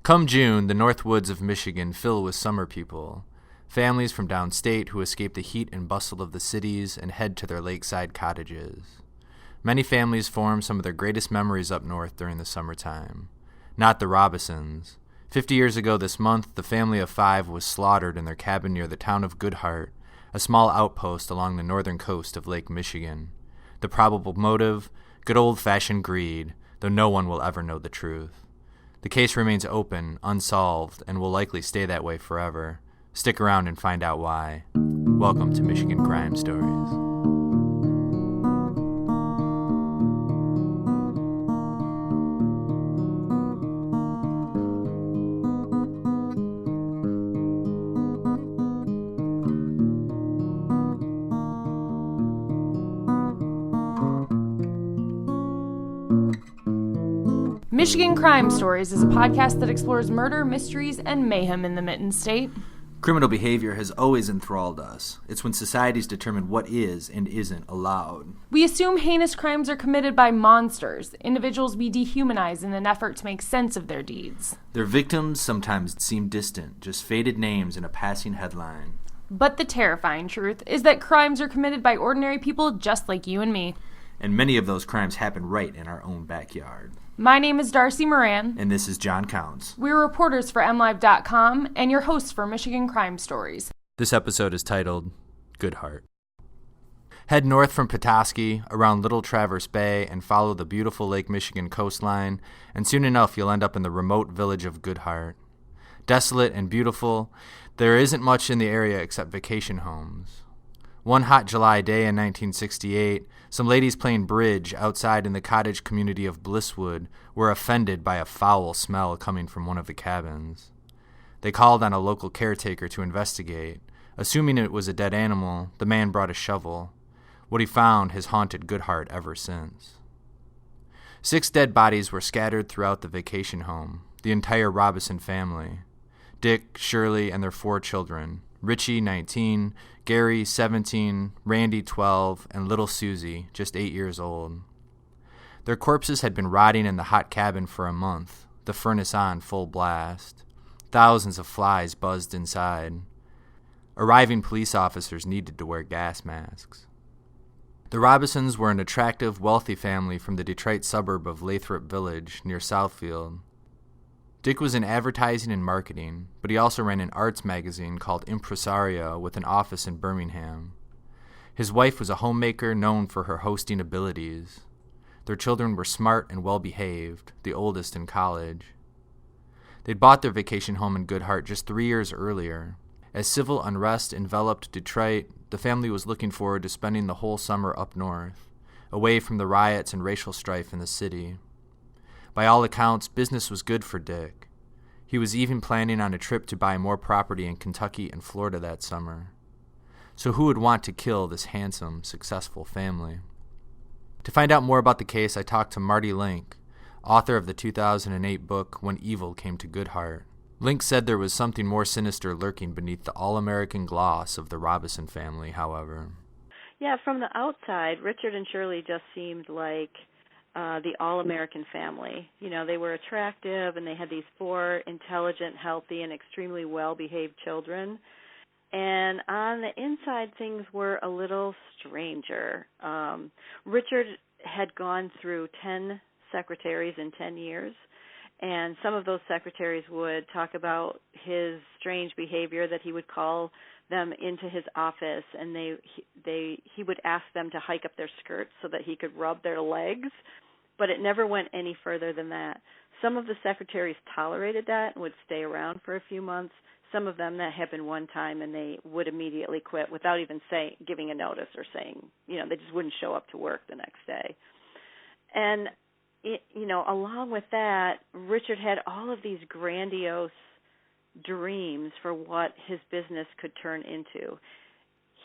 Come June, the north woods of Michigan fill with summer people, families from downstate who escape the heat and bustle of the cities and head to their lakeside cottages. Many families form some of their greatest memories up north during the summertime. Not the Robisons. 50 years ago this month, the family of 5 was slaughtered in their cabin near the town of Good Hart, a small outpost along the northern coast of Lake Michigan. The probable motive? Good old-fashioned greed, though no one will ever know the truth. The case remains open, unsolved, and will likely stay that way forever. Stick around and find out why. Welcome to Michigan Crime Stories. Michigan Crime Stories is a podcast that explores murder, mysteries, and mayhem in the Mitten State. Criminal behavior has always enthralled us. It's when societies determine what is and isn't allowed. We assume heinous crimes are committed by monsters, individuals we dehumanize in an effort to make sense of their deeds. Their victims sometimes seem distant, just faded names in a passing headline. But the terrifying truth is that crimes are committed by ordinary people just like you and me. And many of those crimes happen right in our own backyard. My name is Darcy Moran. And this is John Counts. We're reporters for MLive.com and your hosts for Michigan Crime Stories. This episode is titled Good Hart. Head north from Petoskey, around Little Traverse Bay, and follow the beautiful Lake Michigan coastline, and soon enough you'll end up in the remote village of Good Hart. Desolate and beautiful, there isn't much in the area except vacation homes. One hot July day in 1968, some ladies playing bridge outside in the cottage community of Blisswood were offended by a foul smell coming from one of the cabins. They called on a local caretaker to investigate. Assuming it was a dead animal, the man brought a shovel. What he found has haunted Good Hart ever since. 6 dead bodies were scattered throughout the vacation home, the entire Robison family. Dick, Shirley, and their 4 children. Richie, 19, Gary, 17, Randy, 12, and little Susie, just 8 years old. Their corpses had been rotting in the hot cabin for a month, the furnace on full blast. Thousands of flies buzzed inside. Arriving police officers needed to wear gas masks. The Robisons were an attractive, wealthy family from the Detroit suburb of Lathrop Village near Southfield. Dick was in advertising and marketing, but he also ran an arts magazine called Impresario with an office in Birmingham. His wife was a homemaker known for her hosting abilities. Their children were smart and well-behaved, the oldest in college. They'd bought their vacation home in Good Hart just 3 years earlier. As civil unrest enveloped Detroit, the family was looking forward to spending the whole summer up north, away from the riots and racial strife in the city. By all accounts, business was good for Dick. He was even planning on a trip to buy more property in Kentucky and Florida that summer. So who would want to kill this handsome, successful family? To find out more about the case, I talked to Marty Link, author of the 2008 book When Evil Came to Good Hart. Link said there was something more sinister lurking beneath the all-American gloss of the Robison family, however. Yeah, from the outside, Richard and Shirley just seemed like the all-American family. You know, they were attractive, and they had these 4 intelligent, healthy, and extremely well-behaved children. And on the inside, things were a little stranger. Richard had gone through 10 secretaries in 10 years, and some of those secretaries would talk about his strange behavior, that he would call them into his office, and he would ask them to hike up their skirts so that he could rub their legs, but it never went any further than that. Some of the secretaries tolerated that and would stay around for a few months. Some of them, that happened one time, and they would immediately quit without even giving a notice or saying, they just wouldn't show up to work the next day. And, along with that, Richard had all of these grandiose dreams for what his business could turn into.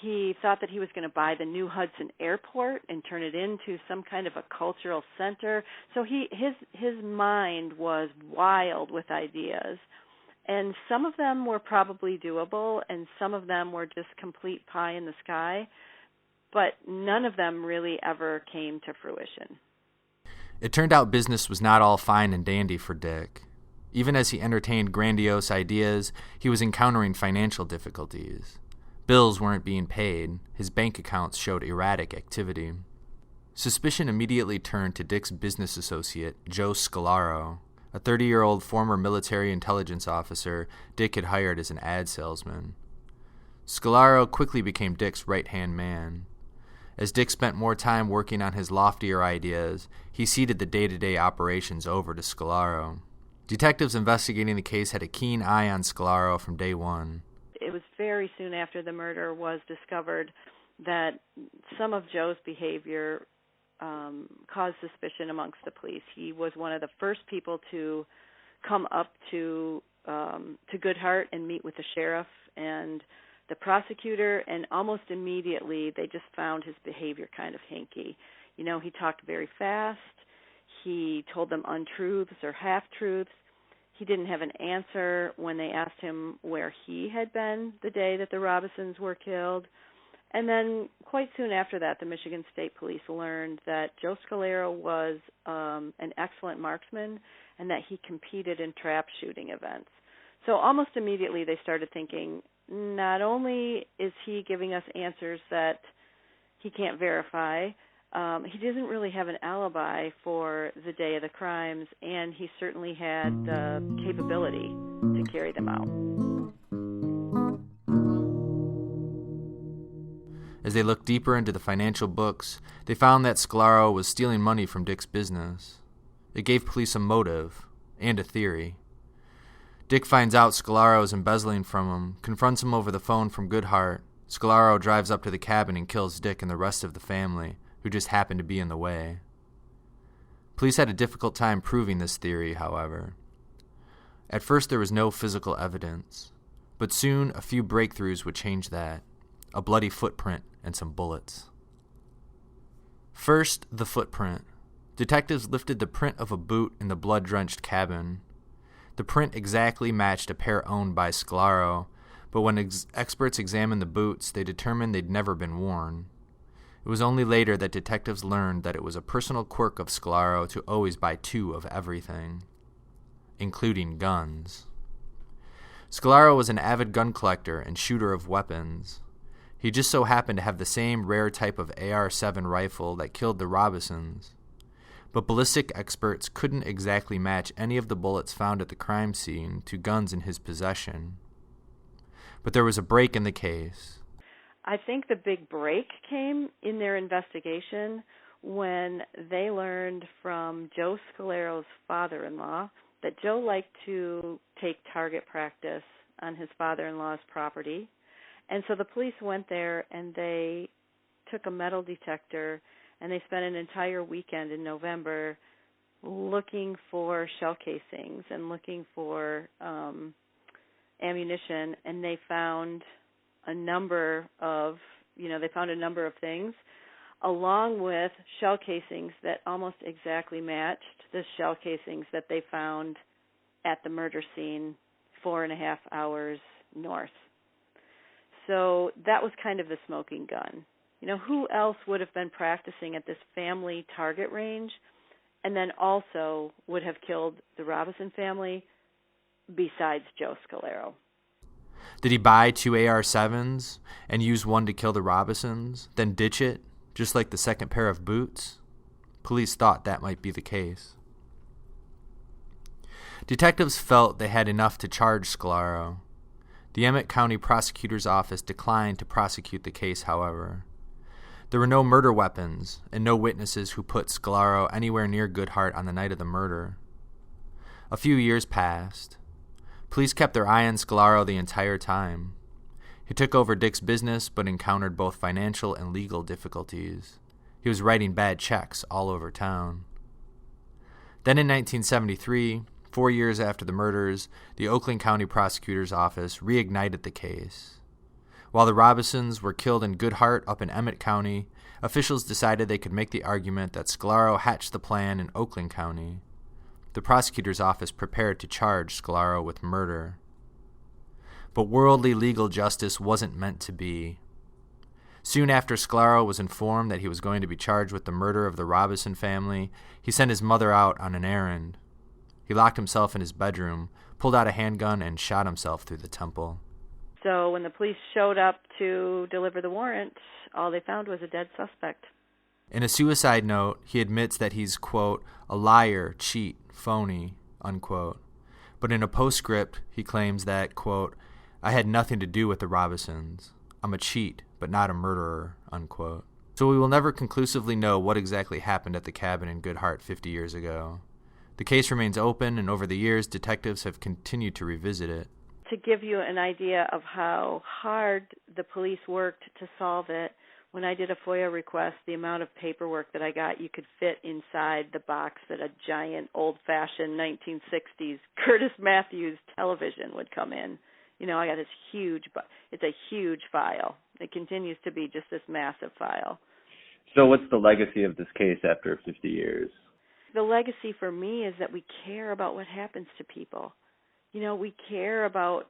He thought that he was going to buy the new Hudson Airport and turn it into some kind of a cultural center. So his mind was wild with ideas. And some of them were probably doable, and some of them were just complete pie in the sky. But none of them really ever came to fruition. It turned out business was not all fine and dandy for Dick. Even as he entertained grandiose ideas, he was encountering financial difficulties. Bills weren't being paid. His bank accounts showed erratic activity. Suspicion immediately turned to Dick's business associate, Joe Scalaro, a 30-year-old former military intelligence officer Dick had hired as an ad salesman. Scalaro quickly became Dick's right-hand man. As Dick spent more time working on his loftier ideas, he ceded the day-to-day operations over to Scalaro. Detectives investigating the case had a keen eye on Scalaro from day one. It was very soon after the murder was discovered that some of Joe's behavior caused suspicion amongst the police. He was one of the first people to come up to Goodhart and meet with the sheriff and the prosecutor, and almost immediately they just found his behavior kind of hinky. You know, he talked very fast. He told them untruths or half-truths. He didn't have an answer when they asked him where he had been the day that the Robisons were killed. And then quite soon after that, the Michigan State Police learned that Joe Scalaro was an excellent marksman and that he competed in trap shooting events. So almost immediately they started thinking, not only is he giving us answers that he can't verify, he doesn't really have an alibi for the day of the crimes, and he certainly had the capability to carry them out. As they looked deeper into the financial books, they found that Scalaro was stealing money from Dick's business. It gave police a motive and a theory. Dick finds out Scalaro is embezzling from him, confronts him over the phone from Goodhart. Scalaro drives up to the cabin and kills Dick and the rest of the family, who just happened to be in the way. Police had a difficult time proving this theory, however. At first there was no physical evidence, but soon a few breakthroughs would change that. A bloody footprint and some bullets. First, the footprint. Detectives lifted the print of a boot in the blood-drenched cabin. The print exactly matched a pair owned by Scalaro, but when experts examined the boots, they determined they'd never been worn. It was only later that detectives learned that it was a personal quirk of Scalaro to always buy two of everything, including guns. Scalaro was an avid gun collector and shooter of weapons. He just so happened to have the same rare type of AR-7 rifle that killed the Robisons. But ballistic experts couldn't exactly match any of the bullets found at the crime scene to guns in his possession. But there was a break in the case. I think the big break came in their investigation when they learned from Joe Scalaro's father-in-law that Joe liked to take target practice on his father-in-law's property. And so the police went there and they took a metal detector and they spent an entire weekend in November looking for shell casings and looking for ammunition, and they found a number of things, along with shell casings that almost exactly matched the shell casings that they found at the murder scene 4.5 hours north. So that was kind of the smoking gun. You know, who else would have been practicing at this family target range and then also would have killed the Robison family besides Joe Scalaro? Did he buy 2 AR-7s and use one to kill the Robisons, then ditch it, just like the second pair of boots? Police thought that might be the case. Detectives felt they had enough to charge Scalaro. The Emmett County Prosecutor's Office declined to prosecute the case, however. There were no murder weapons and no witnesses who put Scalaro anywhere near Goodhart on the night of the murder. A few years passed. Police kept their eye on Scalaro the entire time. He took over Dick's business but encountered both financial and legal difficulties. He was writing bad checks all over town. Then in 1973, 4 years after the murders, the Oakland County Prosecutor's Office reignited the case. While the Robisons were killed in Goodhart up in Emmett County, officials decided they could make the argument that Scalaro hatched the plan in Oakland County. The prosecutor's office prepared to charge Scalaro with murder. But worldly legal justice wasn't meant to be. Soon after Scalaro was informed that he was going to be charged with the murder of the Robison family, he sent his mother out on an errand. He locked himself in his bedroom, pulled out a handgun, and shot himself through the temple. So when the police showed up to deliver the warrant, all they found was a dead suspect. In a suicide note, he admits that he's, quote, a liar, cheat, phony, unquote. But in a postscript, he claims that, quote, I had nothing to do with the Robisons. I'm a cheat, but not a murderer, unquote. So we will never conclusively know what exactly happened at the cabin in Good Hart 50 years ago. The case remains open, and over the years, detectives have continued to revisit it. To give you an idea of how hard the police worked to solve it, when I did a FOIA request, the amount of paperwork that I got, you could fit inside the box that a giant, old-fashioned 1960s Curtis Matthews television would come in. I got this it's a huge file. It continues to be just this massive file. So what's the legacy of this case after 50 years? The legacy for me is that we care about what happens to people. We care about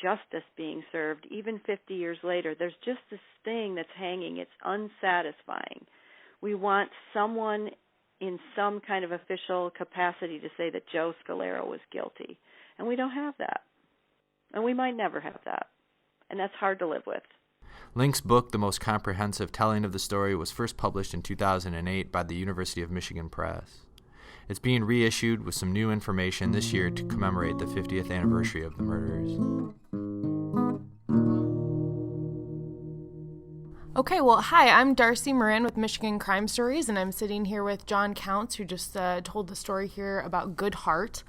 justice being served. Even 50 years later, there's just this thing that's hanging. It's unsatisfying. We want someone in some kind of official capacity to say that Joe Scalero was guilty. And we don't have that. And we might never have that. And that's hard to live with. Link's book, The Most Comprehensive Telling of the Story, was first published in 2008 by the University of Michigan Press. It's being reissued with some new information this year to commemorate the 50th anniversary of the murders. Okay, well, hi, I'm Darcy Moran with Michigan Crime Stories, and I'm sitting here with John Counts, who just told the story here about Good Hart.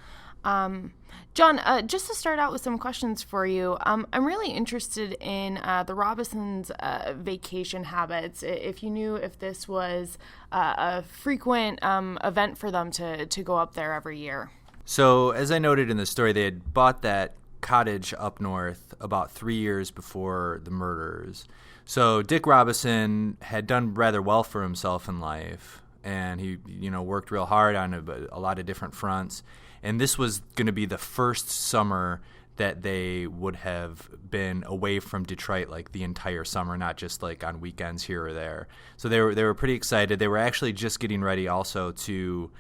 John, just to start out with some questions for you, I'm really interested in the Robisons' vacation habits. If you knew if this was a frequent event for them to go up there every year. So, as I noted in the story, they had bought that cottage up north about 3 years before the murders. So Dick Robison had done rather well for himself in life, and he, worked real hard on a lot of different fronts. And this was going to be the first summer that they would have been away from Detroit like the entire summer, not just like on weekends here or there. So they were pretty excited. They were actually just getting ready also to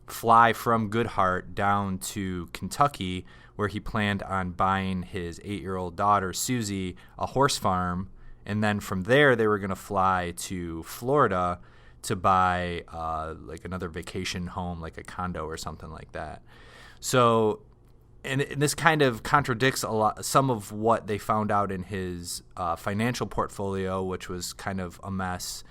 fly from Good Hart down to Kentucky, where he planned on buying his 8-year-old daughter, Susie, a horse farm. And then from there, they were going to fly to Florida to buy like another vacation home, like a condo or something like that. So, and this kind of contradicts some of what they found out in his financial portfolio, which was kind of a mess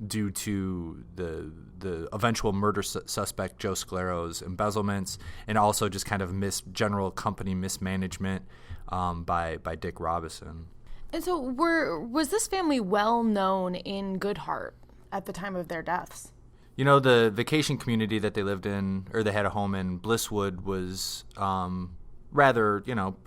due to the eventual murder suspect Joe Scalero's embezzlements, and also just kind of general company mismanagement by Dick Robison. And so was this family well known in Good Hart at the time of their deaths? The vacation community that they lived in, or they had a home in, Blisswood, was rather,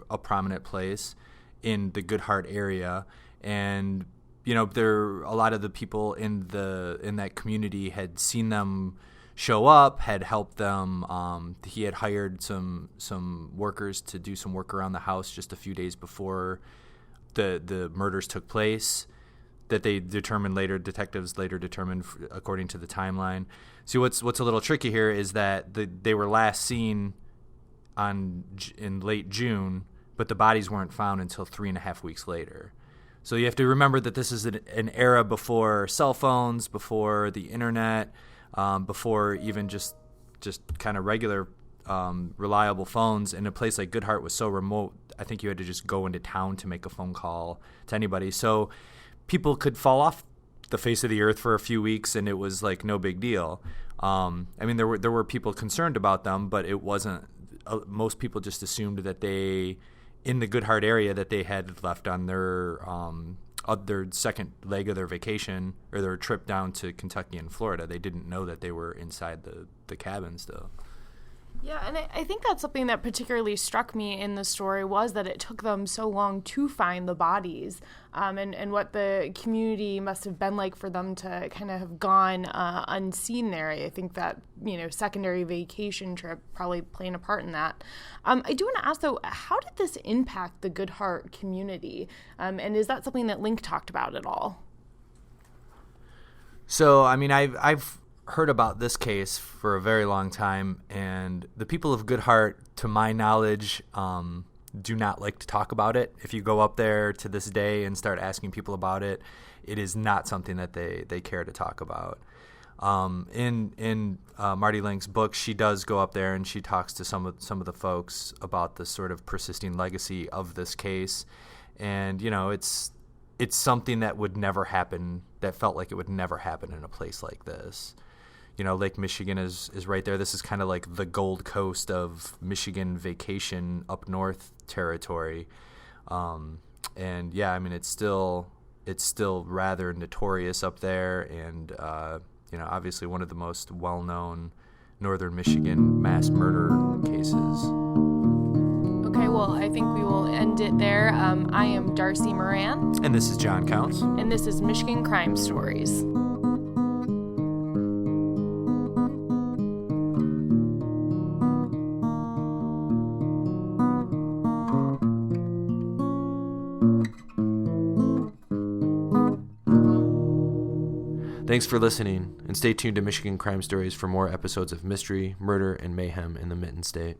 a prominent place in the Good Hart area. And, a lot of the people in that community had seen them show up, had helped them. He had hired some workers to do some work around the house just a few days before the murders took place, that detectives later determined according to the timeline. See, what's a little tricky here is that they were last seen in late June, but the bodies weren't found until 3.5 weeks later. So you have to remember that this is an era before cell phones, before the internet, before even just kind of regular reliable phones. And a place like Good Hart was so remote, I think you had to just go into town to make a phone call to anybody. So people could fall off the face of the earth for a few weeks, and it was like no big deal. There were people concerned about them, but it wasn't. Most people just assumed that in the Good Hart area, that they had left on their second leg of their vacation or their trip down to Kentucky and Florida. They didn't know that they were inside the cabin still. Yeah, and I think that's something that particularly struck me in the story, was that it took them so long to find the bodies, and what the community must have been like for them to kind of have gone unseen there. I think that, secondary vacation trip probably playing a part in that. I do want to ask, though, how did this impact the Good Hart community? And is that something that Link talked about at all? So, I've heard about this case for a very long time, and the people of Good Hart, to my knowledge, do not like to talk about it. If you go up there to this day and start asking people about it, it is not something that they care to talk about. In Marty Link's book, she does go up there and she talks to some of the folks about the sort of persisting legacy of this case, and it's something that would never happen. That felt like it would never happen in a place like this. Lake Michigan is right there. This is kind of like the Gold Coast of Michigan vacation up north territory, and yeah, I mean it's still rather notorious up there, and obviously one of the most well-known northern Michigan mass murder cases. Okay, well, I think we will end it there. I am Darcy Moran. And this is John Counts. And this is Michigan Crime Stories. Thanks for listening, and stay tuned to Michigan Crime Stories for more episodes of mystery, murder, and mayhem in the Mitten State.